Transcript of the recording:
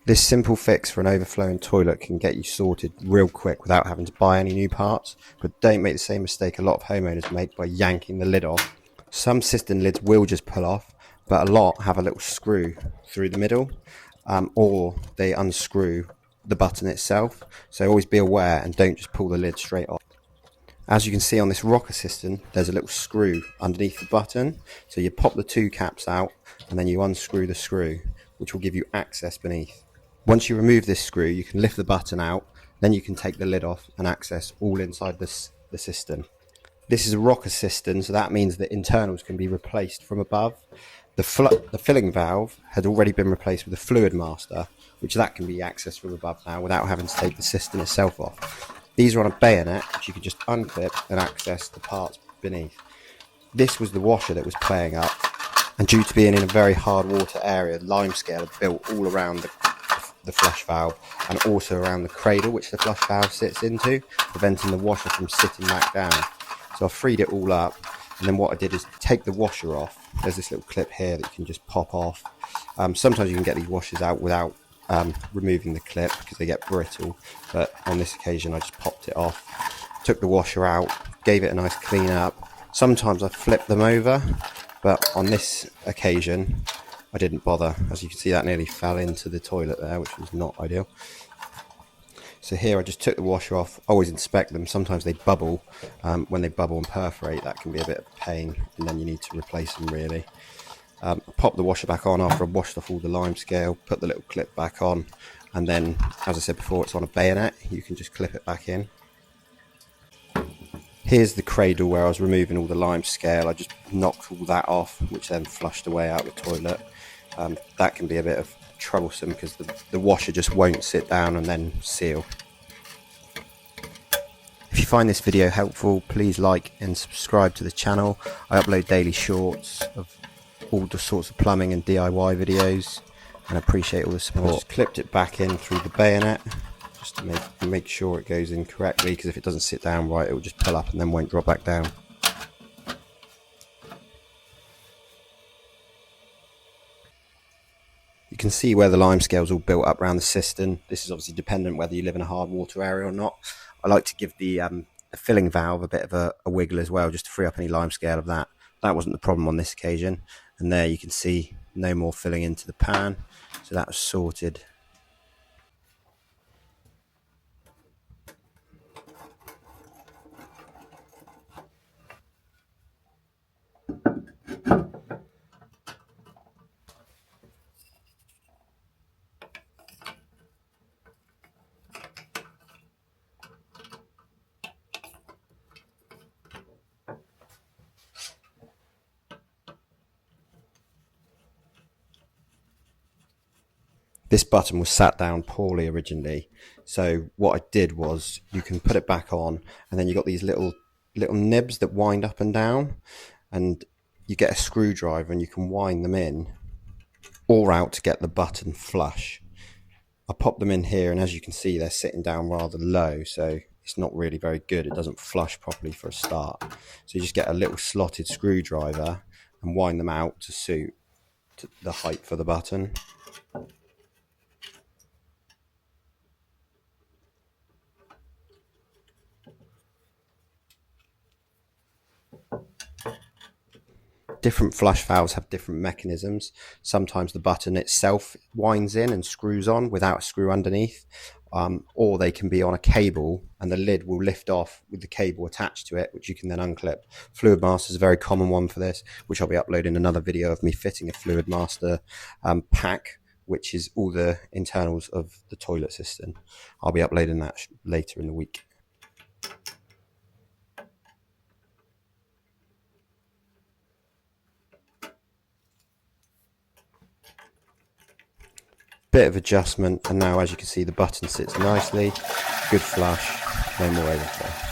This simple fix for an overflowing toilet can get you sorted real quick without having to buy any new parts, but don't make the same mistake a lot of homeowners make by yanking the lid off. Some cistern lids will just pull off, but a lot have a little screw through the middle, or they unscrew the button itself, so always be aware and don't just pull the lid straight off. As you can see on this Roca cistern, there's a little screw underneath the button, so you pop the two caps out and then you unscrew the screw, which will give you access beneath. Once you remove this screw, you can lift the button out, then you can take the lid off and access all inside the cistern. This is a Roca cistern, so that means that internals can be replaced from above. The filling valve had already been replaced with a fluid master, which that can be accessed from above now without having to take the cistern itself off. These are on a bayonet, which you can just unclip and access the parts beneath. This was the washer that was playing up, and due to being in a very hard water area, limescale had built all around the flush valve and also around the cradle which the flush valve sits into, preventing the washer from sitting back down. So I freed it all up, and then what I did is take the washer off. There's this little clip here that you can just pop off. Sometimes you can get these washers out without removing the clip because they get brittle, but on this occasion I just popped it off, took the washer out, gave it a nice clean up. Sometimes I flip them over, but on this occasion I didn't bother. As you can see, that nearly fell into the toilet there, which was not ideal. So here I just took the washer off. Always inspect them. Sometimes they bubble. When they bubble and perforate, that can be a bit of a pain, and then you need to replace them really. Pop the washer back on after I've washed off all the limescale, put the little clip back on, and then, as I said before, it's on a bayonet. You can just clip it back in. Here's the cradle where I was removing all the limescale. I just knocked all that off, which then flushed away out the toilet. That can be a bit of troublesome because the washer just won't sit down and then seal. If you find this video helpful, please like and subscribe to the channel. I upload daily shorts of all the sorts of plumbing and DIY videos, and I appreciate all the support. I just clipped it back in through the bayonet just to make sure it goes in correctly, because if it doesn't sit down right, it will just pull up and then won't drop back down. You can see where the limescale is all built up around the cistern. This is obviously dependent whether you live in a hard water area or not. I like to give the filling valve a bit of a wiggle as well, just to free up any limescale of that. That wasn't the problem on this occasion. And there you can see no more filling into the pan, so that was sorted. This button was sat down poorly originally, so what I did was you can put it back on, and then you got these little nibs that wind up and down, and you get a screwdriver and you can wind them in or out to get the button flush. I pop them in here, and as you can see, they're sitting down rather low, so it's not really very good. It doesn't flush properly for a start. So you just get a little slotted screwdriver and wind them out to suit the height for the button. Different flush valves have different mechanisms. Sometimes the button itself winds in and screws on without a screw underneath, or they can be on a cable and the lid will lift off with the cable attached to it, which you can then unclip. Fluid master is a very common one for this, which I'll be uploading another video of me fitting a fluid master pack, which is all the internals of the toilet cistern. I'll be uploading that later in the week. Bit of adjustment, and now as you can see the button sits nicely, good flush, no more overflow.